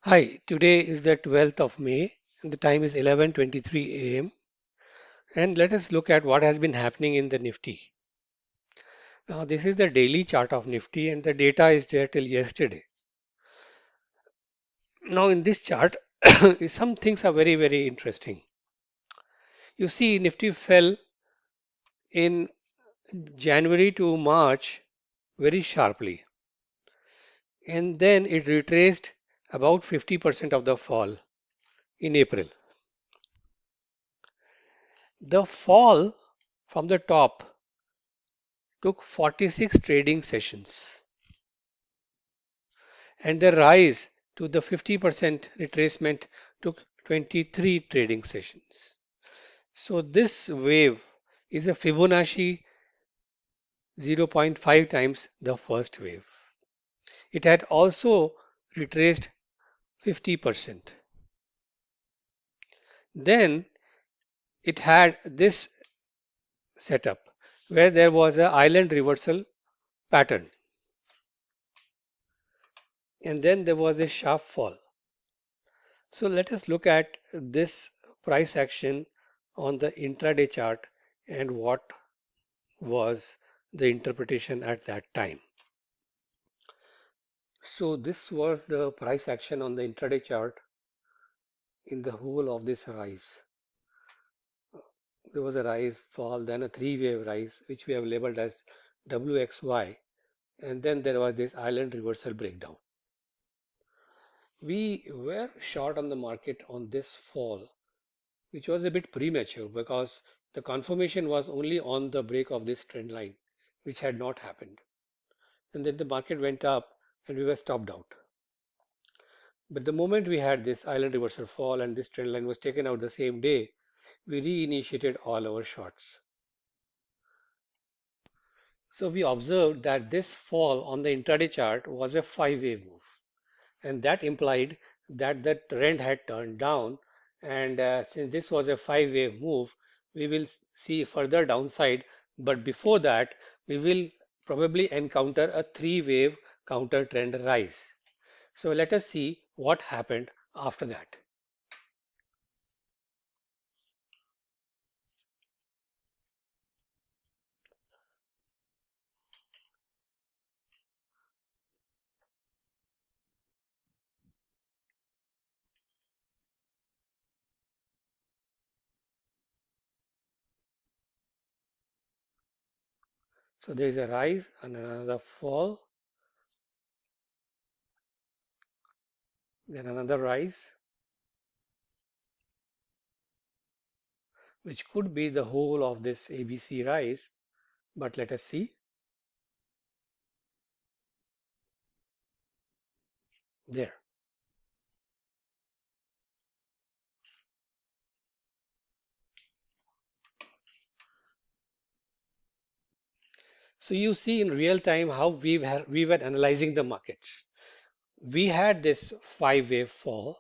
Hi, today is the 12th of May and the time is 11:23 a.m. and let us look at what has been happening in the Nifty. Now this is the daily chart of Nifty and the data is there till yesterday. Now in this chart, some things are very interesting. You see Nifty fell in January to March very sharply and then it retraced about 50% of the fall in April. The fall from the top took 46 trading sessions and the rise to the 50% retracement took 23 trading sessions. So this wave is a Fibonacci zero point 0.5 times the first wave. It had also retraced 50%. Then it had this setup where there was an island reversal pattern and then there was a sharp fall. So let us look at this price action on the intraday chart and what was the interpretation at that time. So this was the price action on the intraday chart in the whole of this rise. There was a rise, fall, then a three-wave rise, which we have labeled as WXY, and then there was this island reversal breakdown. We were short on the market on this fall, which was a bit premature because the confirmation was only on the break of this trend line, which had not happened. And then the market went up and we were stopped out. But the moment we had this island reversal fall and this trend line was taken out the same day, we reinitiated all our shorts. So we observed that this fall on the intraday chart was a five-wave move, and that implied that the trend had turned down. And since this was a five-wave move, we will see further downside. But before that, we will probably encounter a three-wave counter trend rise. So let us see what happened after that. So there is a rise and another fall, then another rise, which could be the whole of this ABC rise. But let us see. There. So you see in real time how we were analyzing the markets. We had this five-wave fall,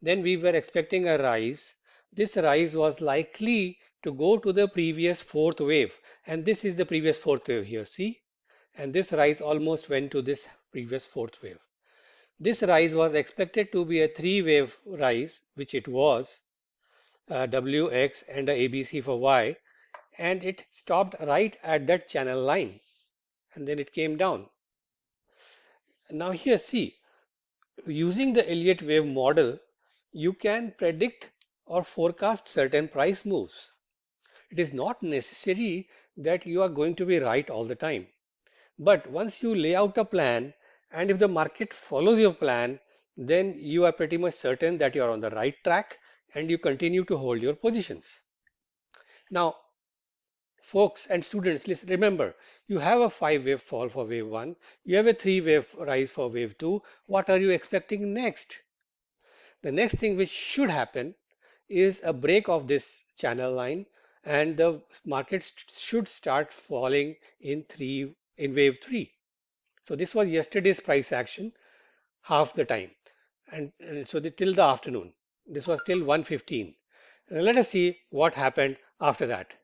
then we were expecting a rise. This rise was likely to go to the previous fourth wave, and this is the previous fourth wave here, see? And this rise almost went to this previous fourth wave. This rise was expected to be a three-wave rise, which it was, WX and a ABC for Y, and it stopped right at that channel line, and then it came down. Now here, see, using the Elliott wave model, you can predict or forecast certain price moves. It is not necessary that you are going to be right all the time. But once you lay out a plan, and if the market follows your plan, then you are pretty much certain that you are on the right track and you continue to hold your positions. Now, folks and students, listen, remember, you have a five-wave fall for wave one, you have a three-wave rise for wave two. What are you expecting next? The next thing which should happen is a break of this channel line and the market should start falling in wave three. So this was yesterday's price action half the time and so till the afternoon. This was till 1:15. Let us see what happened after that.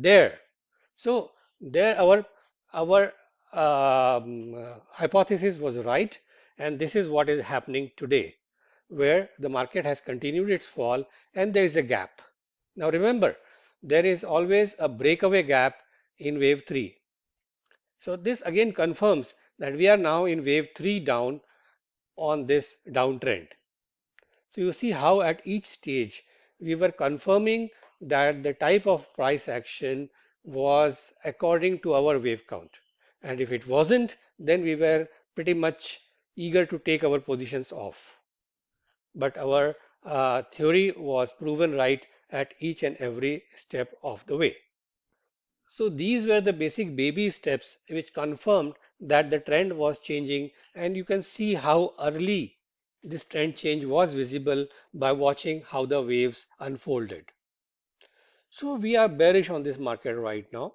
There. So there our hypothesis was right, and this is what is happening today, where the market has continued its fall and there is a gap. Now remember, there is always a breakaway gap in wave 3. So this again confirms that we are now in wave 3 down on this downtrend. So you see how at each stage we were confirming that the type of price action was according to our wave count. And if it wasn't, then we were pretty much eager to take our positions off. But our theory was proven right at each and every step of the way. So these were the basic baby steps which confirmed that the trend was changing, and you can see how early this trend change was visible by watching how the waves unfolded. So we are bearish on this market right now,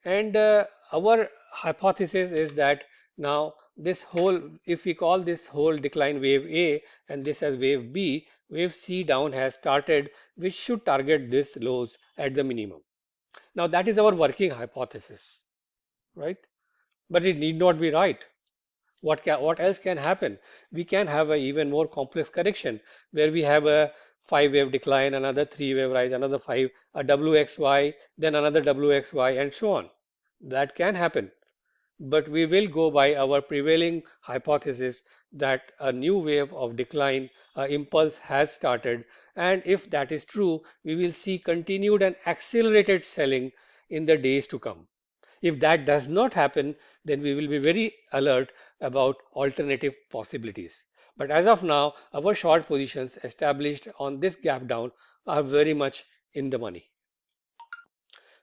and our hypothesis is that now this whole, if we call this whole decline wave A and this as wave B, wave C down has started, which should target this lows at the minimum. Now that is our working hypothesis, right? But it need not be right. What else can happen? We can have an even more complex correction where we have a 5 wave decline, another 3 wave rise, another 5, a WXY, then another WXY, and so on. That can happen. But we will go by our prevailing hypothesis that a new wave of decline impulse has started. And if that is true, we will see continued and accelerated selling in the days to come. If that does not happen, then we will be very alert about alternative possibilities. But as of now, our short positions established on this gap down are very much in the money.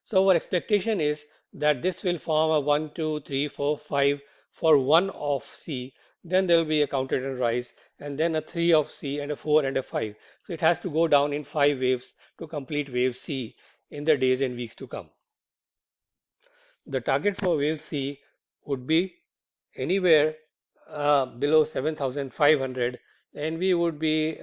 So our expectation is that this will form a 1, 2, 3, 4, 5 for 1 of C. Then there will be a counter trend rise, and then a 3 of C, and a 4 and a 5. So it has to go down in 5 waves to complete wave C in the days and weeks to come. The target for wave C would be anywhere below 7,500, and we would be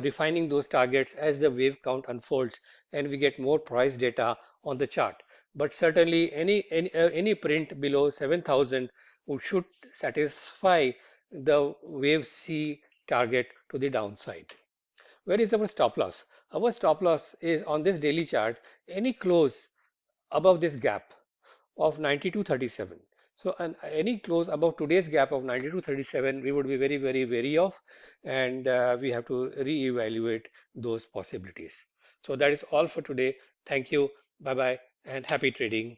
refining those targets as the wave count unfolds and we get more price data on the chart. But certainly any print below 7,000 should satisfy the wave C target to the downside. Where is our stop loss? Our stop loss is on this daily chart, any close above this gap of 92.37. So any close above today's gap of 92.37, we would be very, very wary of, and we have to reevaluate those possibilities. So that is all for today. Thank you. Bye bye, and happy trading.